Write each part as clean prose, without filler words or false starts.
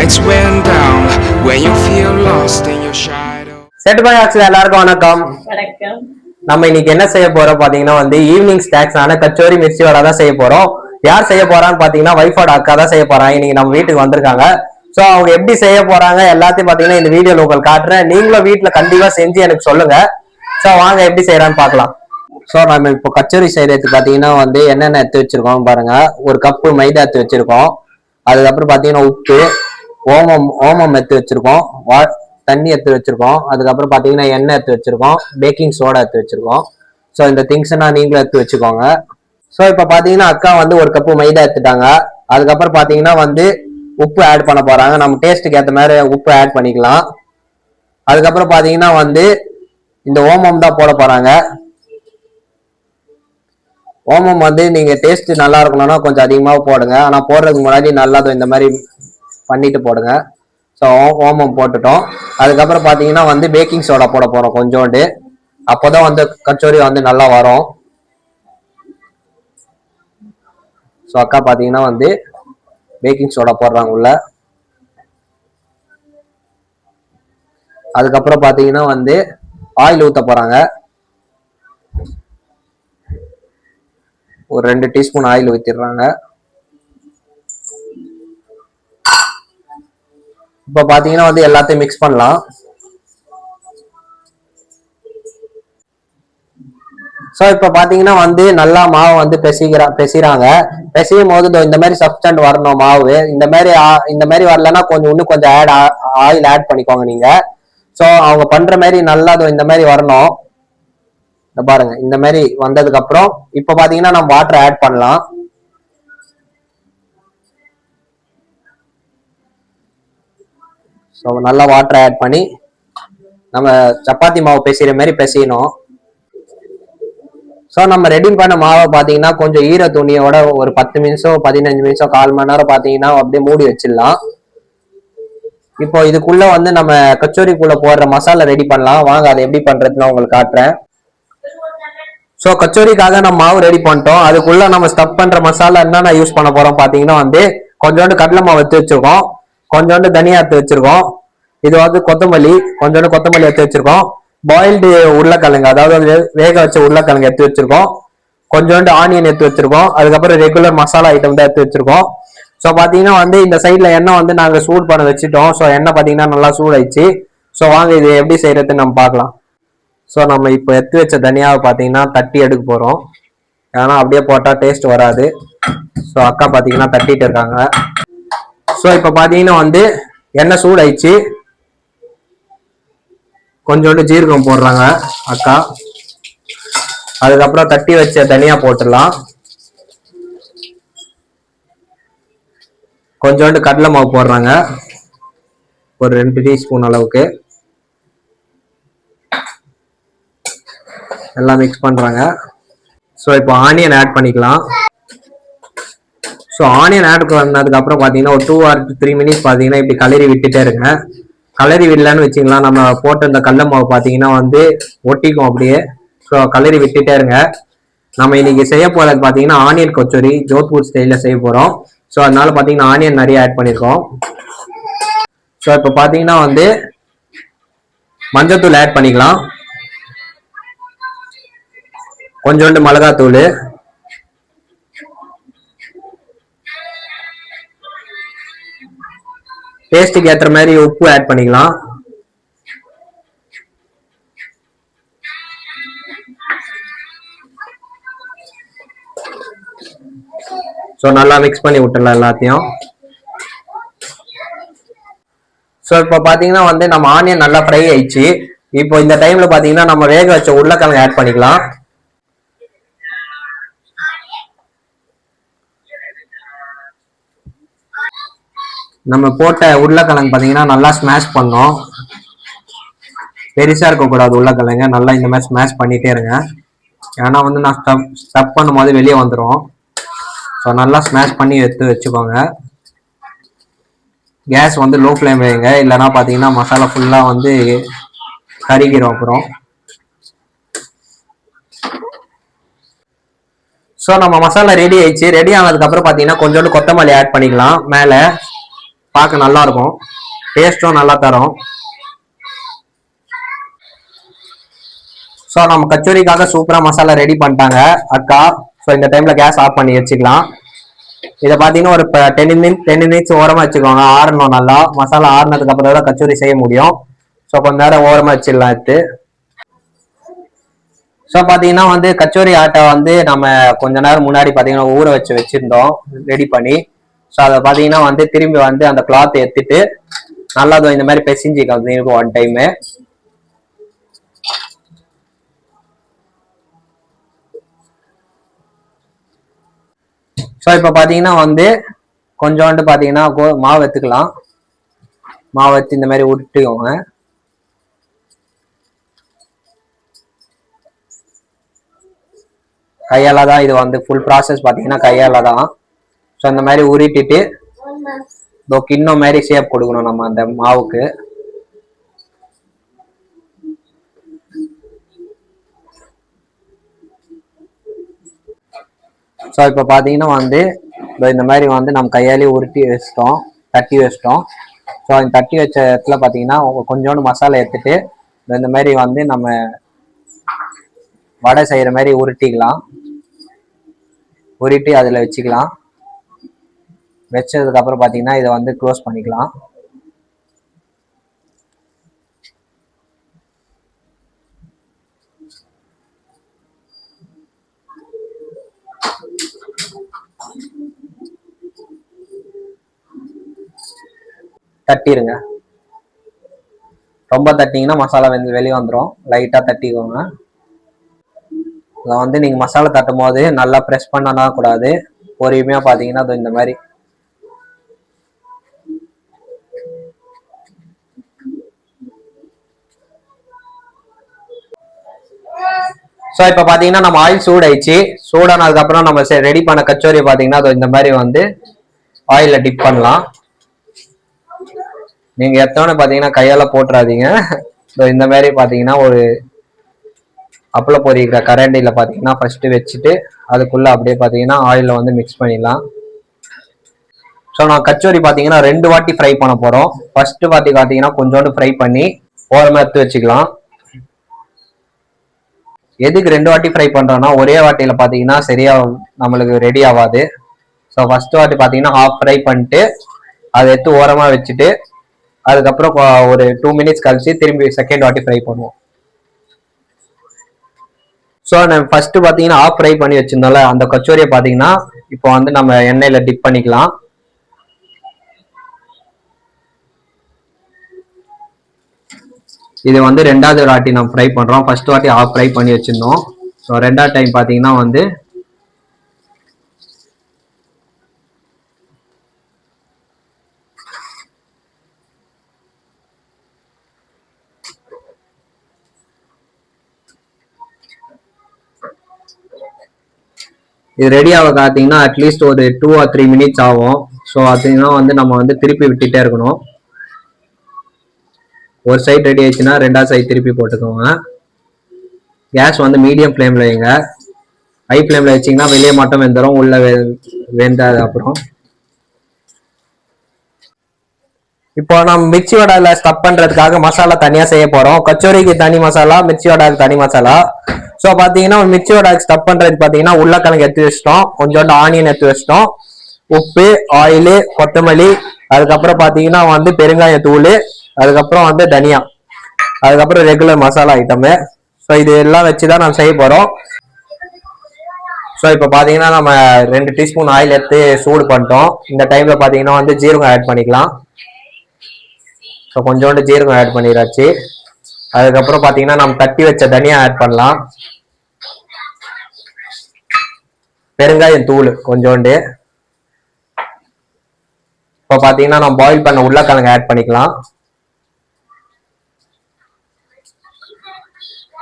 lights went down when you feel lost in your shadow. Set bye actually எல்லாருக்கும் வணக்கம். நம்ம இன்னைக்கு என்ன செய்ய போறோம் பாத்தீங்கன்னா ஈவினிங் ஸ்நாக்ஸ் ஆன கச்சோரி மிர்ச்சி வடை தான் செய்ய போறோம். யார் செய்ய போறான்னு பாத்தீங்கன்னா வைஃபோட அக்கா தான் செய்ய போறாங்க. இன்னைக்கு நம்ம வீட்டுக்கு வந்திருக்காங்க. சோ அவங்க எப்படி செய்ய போறாங்க எல்லாத்தையும் பாத்தீங்கன்னா இந்த வீடியோல உங்களுக்கு காட்டுறேன். நீங்களும் வீட்டுல கண்டிப்பா செஞ்சு எனக்கு சொல்லுங்க. சோ வாங்க எப்படி செய்யறான்னு பாக்கலாம். சோ நம்ம இப்போ கச்சோரி செய்யறதுக்கு பாத்தீங்கன்னா என்னென்ன எடுத்து வச்சிருக்கோம் பாருங்க. ஒரு கப்பு மைதா எடுத்து வச்சிருக்கோம். அதுக்கப்புறம் பாத்தீங்கன்னா உப்பு, ஓமம் எடுத்து வச்சிருக்கோம், தண்ணி எடுத்து வச்சிருக்கோம். அதுக்கப்புறம் பாத்தீங்கன்னா எண்ணெய் எடுத்து வச்சிருக்கோம், பேக்கிங் சோடா எடுத்து வச்சிருக்கோம். ஸோ இந்த திங்ஸ் நீங்களும் எடுத்து வச்சுக்கோங்க. ஸோ இப்போ பாத்தீங்கன்னா அக்கா ஒரு கப்பு மைதா எடுத்துட்டாங்க. அதுக்கப்புறம் பாத்தீங்கன்னா உப்பு ஆட் பண்ண போறாங்க. நம்ம டேஸ்ட்டுக்கு ஏற்ற மாதிரி உப்பு ஆட் பண்ணிக்கலாம். அதுக்கப்புறம் பாத்தீங்கன்னா இந்த ஓமம் தான் போட போறாங்க. ஓமம் நீங்க டேஸ்ட் நல்லா இருக்கணும்னா கொஞ்சம் அதிகமாக போடுங்க. ஆனா போடுறதுக்கு முன்னாடி நல்லா இந்த மாதிரி பண்ணிட்டு போடுங்க. ஸோ ஓமம் போட்டுட்டோம். அதுக்கப்புறம் பாத்தீங்கன்னா பேக்கிங் சோடா போட போறோம் கொஞ்சோண்டு. அப்போதான் கச்சோரி நல்லா வரும். ஸோ அக்கா பாத்தீங்கன்னா பேக்கிங் சோடா போடுறாங்க உள்ள. அதுக்கப்புறம் பாத்தீங்கன்னா ஆயில் ஊத்த போறாங்க. ஒரு 2 டீஸ்பூன் ஆயில் ஊத்திடுறாங்க. இப்ப பாத்தீங்கன்னா எல்லாத்தையும் மிக்ஸ் பண்ணலாம். சோ இப்ப பாத்தீங்கன்னா நல்லா மாவு பெசிறாங்க. பெசியும் போது இந்த மாதிரி சப்ஸ்டன்ட் வரணும் மாவு. இந்த மாதிரி வரலன்னா இன்னும் கொஞ்சம் ஆயில் ஆட் பண்ணிக்கோங்க நீங்க. சோ அவங்க பண்ற மாதிரி நல்லா இந்த மாதிரி வரணும். பாருங்க இந்த மாதிரி வந்ததுக்கு அப்புறம் இப்ப பாத்தீங்கன்னா நம்ம வாட்டர் ஆட் பண்ணலாம். ஸோ நல்லா வாட்டர் ஆட் பண்ணி நம்ம சப்பாத்தி மாவு பெசிற மாதிரி பெசியணும். ஸோ நம்ம ரெடி பண்ண மாவை பார்த்தீங்கன்னா கொஞ்சம் ஈர துணியோட ஒரு 10 நிமிஷம் 15 நிமிஷம் 1/4 மணி நேரம் பார்த்தீங்கன்னா அப்படியே மூடி வச்சிடலாம். இப்போ இதுக்குள்ள நம்ம கச்சோரிக்குள்ள போடுற மசாலா ரெடி பண்ணலாம். வாங்க அதை எப்படி பண்றதுன்னு உங்களுக்கு காட்டுறேன். ஸோ கச்சோரிக்காக நம்ம மாவு ரெடி பண்ணிட்டோம். அதுக்குள்ள நம்ம ஸ்டப் பண்ற மசாலா என்னென்ன யூஸ் பண்ண போறோம் பார்த்தீங்கன்னா கொஞ்சோண்டு கடலை மாவு எடுத்து வச்சிருக்கோம், கொஞ்சோண்டு தனியா எடுத்து வச்சிருக்கோம், இது கொத்தமல்லி, கொஞ்சோண்டு கொத்தமல்லி எடுத்து வச்சிருக்கோம், பாயில்டு உருளைக்கிழங்கு அதாவது வேக வச்ச உருளைக்கிழங்கு எடுத்து வச்சிருக்கோம், கொஞ்சோண்டு ஆனியன் எடுத்து வச்சிருக்கோம், அதுக்கப்புறம் ரெகுலர் மசாலா ஐட்டம் தான் எடுத்து வச்சிருக்கோம். ஸோ பாத்தீங்கன்னா இந்த சைட்ல எண்ணெய் நாங்க சூடு பண்ண வச்சுட்டோம். ஸோ எண்ணெய் பாத்தீங்கன்னா நல்லா சூடாயிடுச்சு. ஸோ வாங்க இது எப்படி செய்யறதுன்னு நம்ம பார்க்கலாம். ஸோ நம்ம இப்போ எடுத்து வச்ச தனியாவை பாத்தீங்கன்னா தட்டி எடுக்க போறோம். ஏன்னா அப்படியே போட்டா டேஸ்ட் வராது. ஸோ அக்கா பாத்தீங்கன்னா தட்டிட்டு இருக்காங்க. ஸோ இப்போ பாத்தீங்கன்னா எண்ணெய் சூடாயிடுச்சு. கொஞ்சோண்டு ஜீரகம் போடுறாங்க அக்கா. அதுக்கப்புறம் தட்டி வச்ச தனியா போட்டுடலாம். கொஞ்சோண்டு கடலை மாவு போடுறாங்க ஒரு 2 டீஸ்பூன் அளவுக்கு. எல்லாம் மிக்ஸ் பண்றாங்க. ஸோ இப்போ ஆனியன் ஆட் பண்ணிக்கலாம். ஸோ ஆனியன் ஆட் பண்ணதுக்கு அப்புறம் பாத்தீங்கன்னா ஒரு 2 or 3 மினிட்ஸ் பாத்தீங்கன்னா இப்படி கலரி விட்டுட்டே இருங்க. கலரி விடலான்னு வச்சுக்கலாம். நம்ம போட்ட இந்த கடலை மாவு பாத்தீங்கன்னா ஒட்டிக்கும் அப்படியே. ஸோ கலரி விட்டுட்டே இருங்க. நம்ம இன்னைக்கு செய்ய போறது பாத்தீங்கன்னா ஆனியன் கச்சோரி ஜோத்பூர் ஸ்டைல்ல செய்ய போறோம். ஸோ அதனால பாத்தீங்கன்னா ஆனியன் நிறைய ஆட் பண்ணிருக்கோம். ஸோ இப்போ பாத்தீங்கன்னா மஞ்சத்தூள் ஆட் பண்ணிக்கலாம், கொஞ்சோண்டு மிளகாத்தூள், டேஸ்ட்டுக்கு ஏற்ற மாதிரி உப்பு ஆட் பண்ணிக்கலாம். ஸோ நல்லா மிக்ஸ் பண்ணி விட்டுடலாம் எல்லாத்தையும். ஸோ இப்போ பாத்தீங்கன்னா நம்ம ஆனியன் நல்லா ஃப்ரை ஆயிடுச்சு. இப்போ இந்த டைம்ல பாத்தீங்கன்னா நம்ம வேக வச்ச உருளைக்கிழங்கு ஆட் பண்ணிக்கலாம். நம்ம போட்ட உருளைக்கிழங்கு பாத்தீங்கன்னா நல்லா ஸ்மாஷ் பண்ணோம். பெருசா இருக்கக்கூடாது உருளைக்கிழங்கு. நல்லா இந்த மாதிரி ஸ்மாஷ் பண்ணிட்டே இருங்க. ஏன்னா நான் ஸ்டப் பண்ணும் போது வெளியே வந்துடும். ஸோ நல்லா ஸ்மாஷ் பண்ணி எடுத்து வச்சுக்கோங்க. கேஸ் லோ ஃப்ளேம் வைங்க, இல்லைன்னா பாத்தீங்கன்னா மசாலா ஃபுல்லா கருகிரும் அப்புறம். ஸோ நம்ம மசாலா ரெடி ஆயிடுச்சு. ரெடி ஆனதுக்கு அப்புறம் பாத்தீங்கன்னா கொஞ்சோண்டு கொத்தமல்லி ஆட் பண்ணிக்கலாம் மேல. பார்க்க நல்லா இருக்கும், டேஸ்டும் நல்லா தரும். ஸோ நம்ம கச்சோரிக்காக சூப்பரா மசாலா ரெடி பண்ணிட்டாங்க அக்கா. ஸோ இந்த டைம்ல கேஸ் ஆஃப் பண்ணி வச்சுக்கலாம். இதை பார்த்தீங்கன்னா ஒரு 10 மினிட்ஸ் ஓரமா வச்சுக்கோங்க, ஆறணும் நல்லா. மசாலா ஆறுனதுக்கு அப்புறம் தான் கச்சோரி செய்ய முடியும். ஸோ கொஞ்ச நேரம் ஓரமா வச்சிடலாம் எடுத்து. ஸோ பார்த்தீங்கன்னா வந்து கச்சோரி ஆட்டை வந்து நம்ம கொஞ்ச நேரம் முன்னாடி பார்த்தீங்கன்னா ஊற வச்சிருந்தோம் ரெடி பண்ணி. ஸோ அதை பார்த்தீங்கன்னா வந்து திரும்பி வந்து அந்த கிளாத் எடுத்துட்டு நல்லா இந்த மாதிரி பெசிஞ்சிக்கும் ஒன் டைமு. ஸோ இப்போ பார்த்தீங்கன்னா வந்து கொஞ்சோண்டு பார்த்தீங்கன்னா மாவு எடுத்துக்கலாம். மாவு எடுத்து இந்த மாதிரி உருட்டிக்கோங்க. கையால தான் இது வந்து ஃபுல் ப்ராசஸ் பார்த்தீங்கன்னா கையால தான். ஸோ இந்த மாதிரி உருட்டிட்டு கிண்ணம் மாதிரி ஷேப் கொடுக்கணும் நம்ம அந்த மாவுக்கு. ஸோ இப்போ பார்த்தீங்கன்னா வந்து இந்த மாதிரி வந்து நம்ம கையாலேயே உருட்டி வச்சிட்டோம், தட்டி வச்சிட்டோம். ஸோ அந்த தட்டி வச்ச இடத்துல பார்த்தீங்கன்னா கொஞ்சோண்டு மசாலா எடுத்துட்டு இந்த மாதிரி வந்து நம்ம வடை செய்கிற மாதிரி உருட்டிக்கலாம். உருட்டி அதில் வச்சுக்கலாம். வச்சதுக்கு அப்புறம் பார்த்தீங்கன்னா இதை வந்து க்ளோஸ் பண்ணிக்கலாம். தட்டிடுங்க. ரொம்ப தட்டிங்கன்னா மசாலா வெளியே வந்துடும். லைட்டாக தட்டிக்கோங்க. இதை வந்து நீங்கள் மசாலா தட்டும் போது நல்லா ப்ரெஸ் பண்ணனா கூடாது. பொறுமையாக பார்த்தீங்கன்னா அது இந்த மாதிரி ஸோ இப்போ பார்த்தீங்கன்னா நம்ம ஆயில் சூடாயிடுச்சு. சூடானதுக்கப்புறம் நம்ம ரெடி பண்ண கச்சோரி பார்த்தீங்கன்னா அது இந்த மாதிரி வந்து ஆயிலில் டிப் பண்ணலாம். நீங்கள் எத்தனை பார்த்தீங்கன்னா கையால் போட்டுறாதீங்க. இந்த மாதிரி பார்த்தீங்கன்னா ஒரு அப்பளம் பொரிக்கிற கரண்டியில் பார்த்தீங்கன்னா ஃபர்ஸ்ட்டு வச்சுட்டு அதுக்குள்ளே அப்படியே பார்த்தீங்கன்னா ஆயிலில் வந்து மிக்ஸ் பண்ணிடலாம். ஸோ நான் கச்சோரி பார்த்தீங்கன்னா 2 வாட்டி ஃப்ரை பண்ண போகிறோம். ஃபர்ஸ்ட்டு வாட்டி பார்த்தீங்கன்னா கொஞ்சோண்டு ஃப்ரை பண்ணி ஓரமாக எடுத்து வச்சுக்கலாம். எதுக்கு 2 வாட்டி ஃப்ரை பண்ணுறோன்னா ஒரே வாட்டியில் பார்த்தீங்கன்னா சரியா நம்மளுக்கு ரெடி ஆகாது. ஸோ ஃபர்ஸ்ட் வாட்டி பார்த்தீங்கன்னா ஹாஃப் ஃப்ரை பண்ணிட்டு அதை எடுத்து ஓரமாக வச்சுட்டு அதுக்கப்புறம் ஒரு 2 மினிட்ஸ் கழிச்சு திரும்பி செகண்ட் வாட்டி ஃப்ரை பண்ணுவோம். ஸோ நம்ம ஃபர்ஸ்ட் பார்த்தீங்கன்னா ஆஃப் ஃப்ரை பண்ணி வச்சிருந்தோம்ல அந்த கச்சோரியை பார்த்தீங்கன்னா இப்போ வந்து நம்ம எண்ணெயில் டிப் பண்ணிக்கலாம். இது வந்து 2வது வாட்டி நம்ம ஃப்ரை பண்ணுறோம். ஃபர்ஸ்ட் வாட்டி ஆஃப் ஃப்ரை பண்ணி வச்சிருந்தோம். ஸோ 2வது டைம் பார்த்தீங்கன்னா வந்து இது ரெடி ஆக பார்த்தீங்கன்னா அட்லீஸ்ட் ஒரு 2 or 3 மினிட்ஸ் ஆகும். ஸோ பார்த்தீங்கன்னா வந்து நம்ம வந்து திருப்பி விட்டுட்டே இருக்கணும். ஒரு சைட் ரெடி ஆயிடுச்சுன்னா 2வது சைட் திருப்பி போட்டுக்கோங்க. கேஸ் வந்து மீடியம் ஃப்ளேமில் வைங்க. ஹை ஃப்ளேமில் வச்சிங்கன்னா வெளியே மட்டும் வெந்துடும், உள்ள வெந்தாது. அப்புறம் இப்போ நம்ம மிர்ச்சி வடையில ஸ்டப் பண்றதுக்காக மசாலா தனியா செய்ய போறோம். கச்சோரிக்கு தனி மசாலா, மிர்ச்சி வடைக்கு தனி மசாலா. ஸோ பாத்தீங்கன்னா மிர்ச்சி வடைக்கு ஸ்டப் பண்றது பாத்தீங்கன்னா உருளைக்கிழங்கு எடுத்து வச்சிட்டோம், கொஞ்சோண்டு ஆனியன் எடுத்து வச்சிட்டோம், உப்பு, ஆயிலு, கொத்தமல்லி, அதுக்கப்புறம் பாத்தீங்கன்னா வந்து பெருங்காய தூள், அதுக்கப்புறம் வந்து தனியா, அதுக்கப்புறம் ரெகுலர் மசாலா ஐட்டமு. ஸோ இது எல்லாம் வச்சுதான் நம்ம செய்ய போறோம். ஸோ இப்போ பாத்தீங்கன்னா நம்ம 2 டீஸ்பூன் ஆயில் எடுத்து சூடு பண்ணிட்டோம். இந்த டைம்ல பாத்தீங்கன்னா வந்து ஜீரகம் ஆட் பண்ணிக்கலாம். ஸோ கொஞ்சோண்டு ஜீரகம் ஆட் பண்ணிடாச்சு. அதுக்கப்புறம் பார்த்தீங்கன்னா நம்ம தட்டி வச்ச தனியா ஆட் பண்ணலாம். பெருங்காயம் தூள் கொஞ்சோண்டு. இப்போ பார்த்தீங்கன்னா நம்ம பாயில் பண்ண உருளைக்கிழங்கு ஆட் பண்ணிக்கலாம்.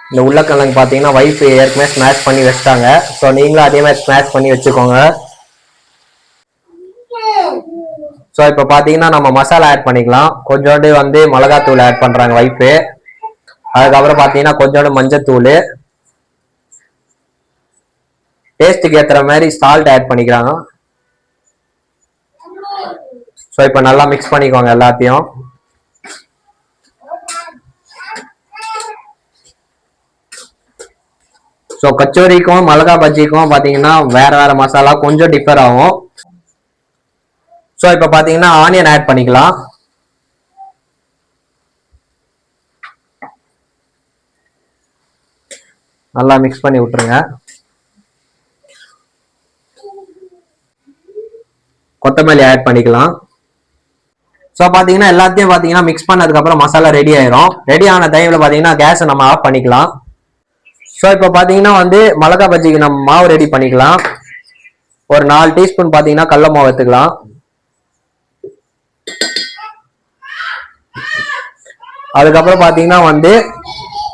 இந்த உருளைக்கிழங்கு பார்த்தீங்கன்னா வைஃப் ஏற்கனவே ஸ்மாஷ் பண்ணி வச்சிட்டாங்க. ஸோ நீங்களும் அதே மாதிரி ஸ்மாஷ் பண்ணி வச்சுக்கோங்க. ஸோ இப்போ பார்த்தீங்கன்னா நம்ம மசாலா ஆட் பண்ணிக்கலாம். கொஞ்சோண்டு வந்து மிளகாத்தூள் ஆட் பண்ணுறாங்க வைஃபு. அதுக்கப்புறம் பார்த்தீங்கன்னா கொஞ்சோண்டு மஞ்சத்தூள், டேஸ்ட்டுக்கு ஏற்றுற மாதிரி சால்ட் ஆட் பண்ணிக்கிறாங்க. ஸோ இப்போ நல்லா மிக்ஸ் பண்ணிக்கோங்க எல்லாத்தையும். ஸோ கச்சோரிக்கும் மிளகா பஜ்ஜிக்கும் பார்த்தீங்கன்னா வேற வேற மசாலா கொஞ்சம் டிஃபர் ஆகும். ஸோ இப்போ பார்த்தீங்கன்னா ஆனியன் ஆட் பண்ணிக்கலாம். நல்லா மிக்ஸ் பண்ணி விட்டுருங்க. கொத்தமல்லி ஆட் பண்ணிக்கலாம். ஸோ பார்த்தீங்கன்னா எல்லாத்தையும் பார்த்தீங்கன்னா மிக்ஸ் பண்ணதுக்கப்புறம் மசாலா ரெடி ஆயிரும். ரெடி ஆன டைமில் பார்த்தீங்கன்னா கேஸை நம்ம ஆஃப் பண்ணிக்கலாம். ஸோ இப்போ பார்த்தீங்கன்னா வந்து மிளகா பஜ்ஜிக்கு நம்ம மாவு ரெடி பண்ணிக்கலாம். ஒரு 4 டீஸ்பூன் பார்த்தீங்கன்னா கடல மாவு எடுத்துக்கலாம். அதுக்கப்புறம் பார்த்தீங்கன்னா வந்து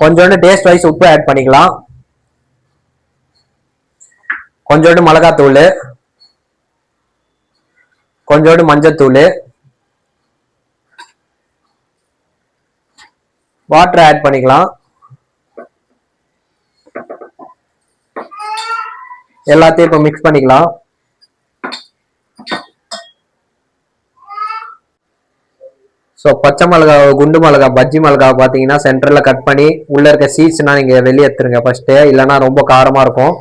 கொஞ்சோண்டு டேஸ்ட் வைஸ் உப்பு ஆட் பண்ணிக்கலாம். கொஞ்சோண்டு மிளகாத்தூள், கொஞ்சோண்டு மஞ்சத்தூள், வாட்டர் ஆட் பண்ணிக்கலாம். எல்லாத்தையும் இப்போ மிக்ஸ் பண்ணிக்கலாம். ஸோ பச்சை மிளகா, குண்டு மிளகா, பஜ்ஜி மிளகா பார்த்தீங்கன்னா சென்டரில் கட் பண்ணி உள்ள இருக்க சீட்ஸ்னா நீங்கள் வெளியே எடுத்துருங்க ஃபர்ஸ்ட்டு, இல்லைன்னா ரொம்ப காரமாக இருக்கும்.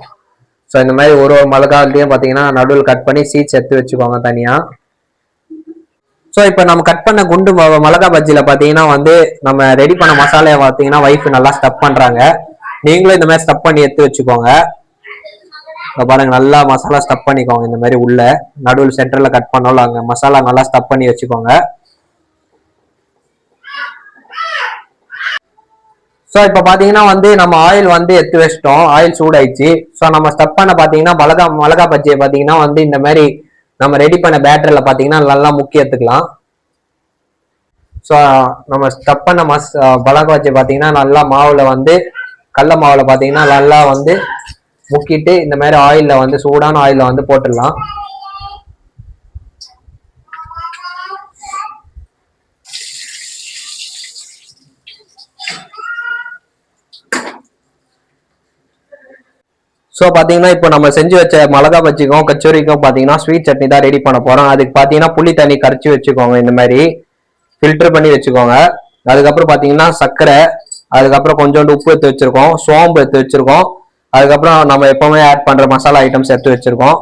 ஸோ இந்த மாதிரி ஒரு ஒரு மிளகாலையும் பார்த்தீங்கன்னா நடுவில் கட் பண்ணி சீட்ஸ் எடுத்து வச்சுக்கோங்க தனியாக. ஸோ இப்போ நம்ம கட் பண்ண குண்டு மிளகா பஜ்ஜியில் பார்த்தீங்கன்னா வந்து நம்ம ரெடி பண்ண மசாலையை பார்த்தீங்கன்னா ஒய்ஃப் நல்லா ஸ்டப் பண்ணுறாங்க. நீங்களும் இந்த மாதிரி ஸ்டப் பண்ணி எடுத்து வச்சுக்கோங்க. பாருங்க நல்லா மசாலா ஸ்டப் பண்ணிக்கோங்க. இந்த மாதிரி உள்ள நடுவில் சென்டரில் கட் பண்ணோம்ல அங்கே மசாலா நல்லா ஸ்டப் பண்ணி வச்சுக்கோங்க. ஸோ இப்போ பார்த்தீங்கன்னா வந்து நம்ம ஆயில் வந்து எடுத்து வச்சிட்டோம். ஆயில் சூடாயிடுச்சு. ஸோ நம்ம ஸ்டப் பண்ண பார்த்தீங்கன்னா மிளகா பஜ்ஜியை பார்த்தீங்கன்னா வந்து இந்த மாதிரி நம்ம ரெடி பண்ண பேட்டரியில் பார்த்தீங்கன்னா நல்லா முக்கி எடுத்துக்கலாம். ஸோ நம்ம ஸ்டப் பண்ண மிளகா பஜ்ஜி பார்த்தீங்கன்னா நல்லா மாவில் வந்து கடல மாவில் பார்த்தீங்கன்னா நல்லா வந்து முக்கிட்டு இந்த மாதிரி ஆயிலில் வந்து சூடான ஆயிலில் வந்து போட்டுடலாம். ஸோ பார்த்தீங்கன்னா இப்போ நம்ம செஞ்சு வச்ச மிளகா பஜ்ஜிக்கும் கச்சோரிக்கும் பார்த்தீங்கன்னா ஸ்வீட் சட்னி தான் ரெடி பண்ண போகிறோம். அதுக்கு பார்த்தீங்கன்னா புளி தண்ணி கரைச்சி வச்சுக்கோங்க. இந்த மாதிரி ஃபில்டர் பண்ணி வச்சுக்கோங்க. அதுக்கப்புறம் பார்த்தீங்கன்னா சர்க்கரை, அதுக்கப்புறம் கொஞ்சோண்டு உப்பு எடுத்து வச்சிருக்கோம், சோம்பு எடுத்து வச்சிருக்கோம், அதுக்கப்புறம் நம்ம எப்பவுமே ஆட் பண்ணுற மசாலா ஐட்டம்ஸ் எடுத்து வச்சிருக்கோம்.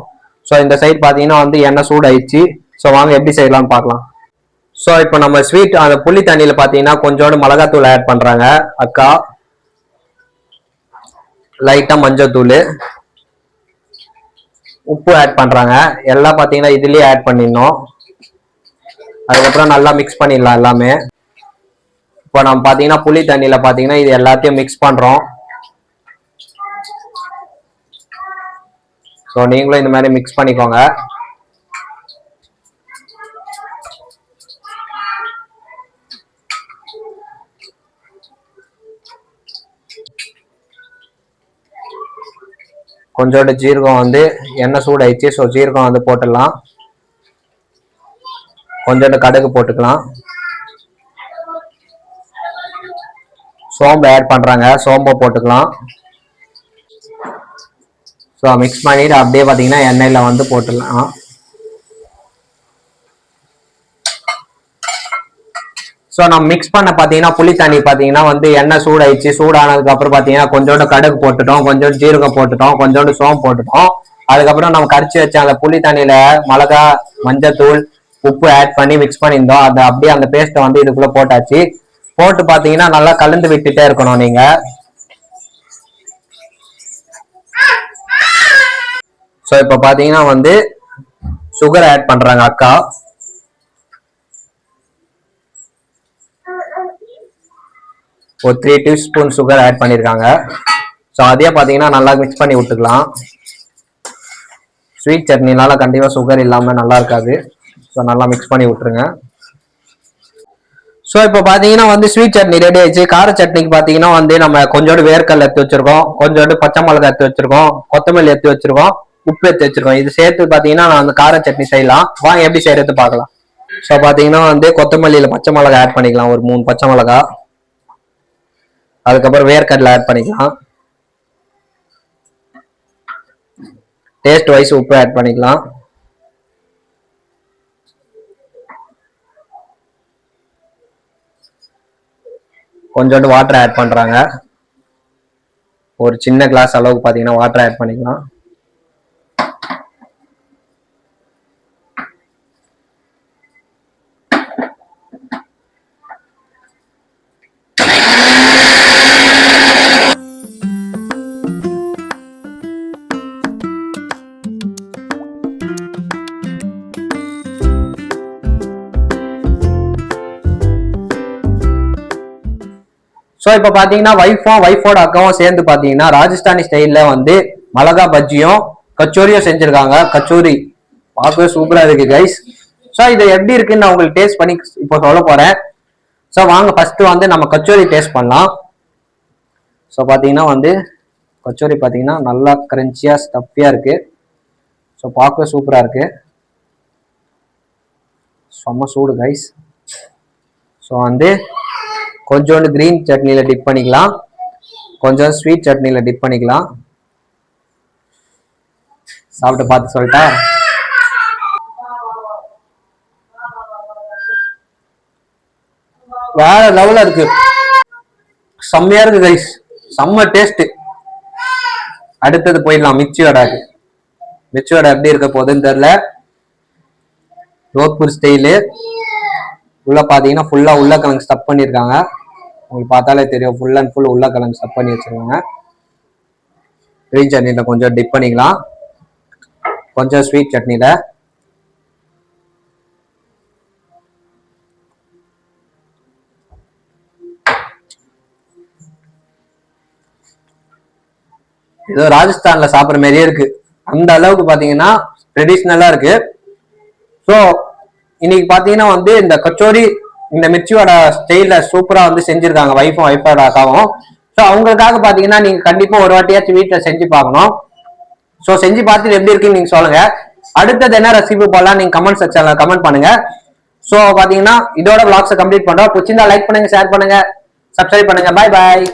ஸோ இந்த சைட் பார்த்தீங்கன்னா வந்து எண்ணெய் சூடாயிடுச்சு. ஸோ வாங்க எப்படி செய்யலாம்னு பார்க்கலாம். ஸோ இப்போ நம்ம ஸ்வீட் அந்த புளி தண்ணியில் பார்த்தீங்கன்னா கொஞ்சோண்டு மிளகாத்தூள் ஆட் பண்ணுறாங்க அக்கா, லைட்டா மஞ்சத்தூள், உப்பு ஆட் பண்றாங்க. எல்லாம் பாத்தீங்கன்னா இதுலயே ஆட் பண்ணிடணும். அதுக்கப்புறம் நல்லா மிக்ஸ் பண்ணிடலாம் எல்லாமே. இப்போ நம்ம பாத்தீங்கன்னா புளி தண்ணியில பாத்தீங்கன்னா இது எல்லாத்தையும் மிக்ஸ் பண்றோம். ஸோ நீங்களும் இந்த மாதிரி மிக்ஸ் பண்ணிக்கோங்க. கொஞ்சோண்டு ஜீரகம் வந்து எண்ணெய் சூடாயிடுச்சு. ஸோ ஜீரகம் வந்து போட்டுடலாம். கொஞ்சோண்டு கடுகு போட்டுக்கலாம். சோம்பு ஆட் பண்றாங்க, சோம்பை போட்டுக்கலாம். ஸோ மிக்ஸ் பண்ணிட்டு அப்படியே பார்த்தீங்கன்னா எண்ணெயில் வந்து போட்டுடலாம். ஸோ நம்ம மிக்ஸ் பண்ண பார்த்தீங்கன்னா புளி தண்ணி பார்த்தீங்கன்னா வந்து எண்ணெய் சூடாயிடுச்சு. சூடானதுக்கு அப்புறம் பார்த்தீங்கன்னா கொஞ்சோண்டு கடுகு போட்டுட்டோம், கொஞ்சோண்டு ஜீரகம் போட்டுட்டோம், கொஞ்சோண்டு சோம்பு போட்டுட்டோம். அதுக்கப்புறம் நம்ம கரைச்சி வச்ச அந்த புளி தண்ணியில மிளகா, மஞ்சத்தூள், உப்பு ஆட் பண்ணி மிக்ஸ் பண்ணியிருந்தோம். அதை அப்படியே அந்த பேஸ்ட்டை வந்து இதுக்குள்ள போட்டாச்சு. போட்டு பார்த்தீங்கன்னா நல்லா கலந்து விட்டுட்டே இருக்கணும் நீங்க. ஸோ இப்போ பார்த்தீங்கன்னா வந்து சுகர் ஆட் பண்றாங்க அக்கா. ஒரு 3 டீஸ்பூன் சுகர் ஆட் பண்ணியிருக்காங்க. ஸோ அதே பார்த்தீங்கன்னா நல்லா மிக்ஸ் பண்ணி விட்டுக்கலாம். ஸ்வீட் சட்னினால கண்டிப்பாக சுகர் இல்லாமல் நல்லா இருக்காது. ஸோ நல்லா மிக்ஸ் பண்ணி விட்டுருங்க. ஸோ இப்போ பார்த்தீங்கன்னா வந்து ஸ்வீட் சட்னி ரெடி ஆயிடுச்சு. கார சட்னிக்கு பார்த்தீங்கன்னா வந்து நம்ம கொஞ்சோண்டு வேர்க்கடலை எடுத்து வச்சிருக்கோம், கொஞ்சோண்டு பச்சை மிளகாய் எடுத்து வச்சிருக்கோம், கொத்தமல்லி எடுத்து வச்சிருக்கோம், உப்பு எடுத்து வச்சிருக்கோம். இது சேர்த்து பார்த்தீங்கன்னா நான் அந்த கார சட்னி செய்யலாம். வாங்க எப்படி செய்யறது பார்க்கலாம். ஸோ பார்த்தீங்கன்னா வந்து கொத்தமல்லியில் பச்சை மிளகாய் ஆட் பண்ணிக்கலாம், ஒரு 3 பச்சை மிளகாய். அதுக்கப்புறம் வேர்க்கடலை ஆட் பண்ணிக்கலாம். டேஸ்ட் வைஸ் உப்பு ஆட் பண்ணிக்கலாம். கொஞ்சோண்டு வாட்டர் ஆட் பண்றாங்க. ஒரு சின்ன கிளாஸ் அளவுக்கு பாத்தீங்கன்னா வாட்டர் ஆட் பண்ணிக்கலாம். ஸோ இப்போ பார்த்தீங்கன்னா ஒய்ஃபோட அக்காவும் சேர்ந்து பார்த்தீங்கன்னா ராஜஸ்தானி ஸ்டைலில் வந்து மிளகா பஜ்ஜியும் கச்சோரியும் செஞ்சுருக்காங்க. கச்சோரி பார்க்கவே சூப்பராக இருக்கு கைஸ். ஸோ இது எப்படி இருக்குன்னு நான் உங்களுக்கு டேஸ்ட் பண்ணி இப்போ சொல்ல போகிறேன். ஸோ வாங்க ஃபர்ஸ்ட் வந்து நம்ம கச்சோரி டேஸ்ட் பண்ணலாம். ஸோ பார்த்தீங்கன்னா வந்து கச்சோரி பார்த்தீங்கன்னா நல்லா கிரன்ச்சியாக ஸ்டஃபியாக இருக்கு. ஸோ பார்க்கவே சூப்பராக இருக்கு. செம்ம சூடு கைஸ். ஸோ வந்து கொஞ்சோண்டு கிரீன் சட்னியில டிப் பண்ணிக்கலாம், கொஞ்சம் ஸ்வீட் சட்னியில டிப் பண்ணிக்கலாம். சாப்பிட்டு பார்த்து சொல்லிட்டா. வேற லெவல்ல இருக்கு, செம்மையா இருக்கு கைஸ், செம்ம டேஸ்ட். அடுத்தது போயிடலாம் மிர்ச்சி வடைக்கு. மிர்ச்சி வடை எப்படி இருக்க போகுதுன்னு தெரியல. ஜோத்பூர் ஸ்டைலு. உள்ள பாத்தீங்கன்னா ஃபுல்லா உருளைக்கிழங்கு ஸ்டப் பண்ணிருக்காங்க. உங்களுக்கு பார்த்தாலே தெரியும், ஃபுல் அண்ட் ஃபுல் உருளைக்கிழங்கு ஸ்டப் பண்ணி வச்சிருக்காங்க. கிரீன் சட்னியில கொஞ்சம் டிப் பண்ணிக்கலாம், கொஞ்சம் ஸ்வீட் சட்னியில. ஏதோ ராஜஸ்தான்ல சாப்பிட்ற மாதிரியே இருக்கு, அந்த அளவுக்கு பாத்தீங்கன்னா ட்ரெடிஷ்னலா இருக்கு. ஸோ இன்னைக்கு பாத்தீங்கன்னா வந்து இந்த கச்சோரி இந்த மிர்ச்சியோட ஸ்டைல சூப்பரா வந்து செஞ்சிருக்காங்க ஒய்ஃபோட அக்காவும். ஸோ அவங்களுக்காக பாத்தீங்கன்னா நீங்க கண்டிப்பா ஒரு வாட்டியாச்சும் வீட்டுல செஞ்சு பார்க்கணும். ஸோ செஞ்சு பார்த்துட்டு எப்படி இருக்குன்னு நீங்க சொல்லுங்க. அடுத்தது என்ன ரெசிபி போடலாம் நீங்க கமெண்ட் செக்ஷன்ல கமெண்ட் பண்ணுங்க. ஸோ பாத்தீங்கன்னா இதோட vlogs கம்ப்ளீட் பண்றோம். பிடிச்சிருந்தா லைக் பண்ணுங்க, ஷேர் பண்ணுங்க, சப்ஸ்கிரைப் பண்ணுங்க. பாய் பாய்.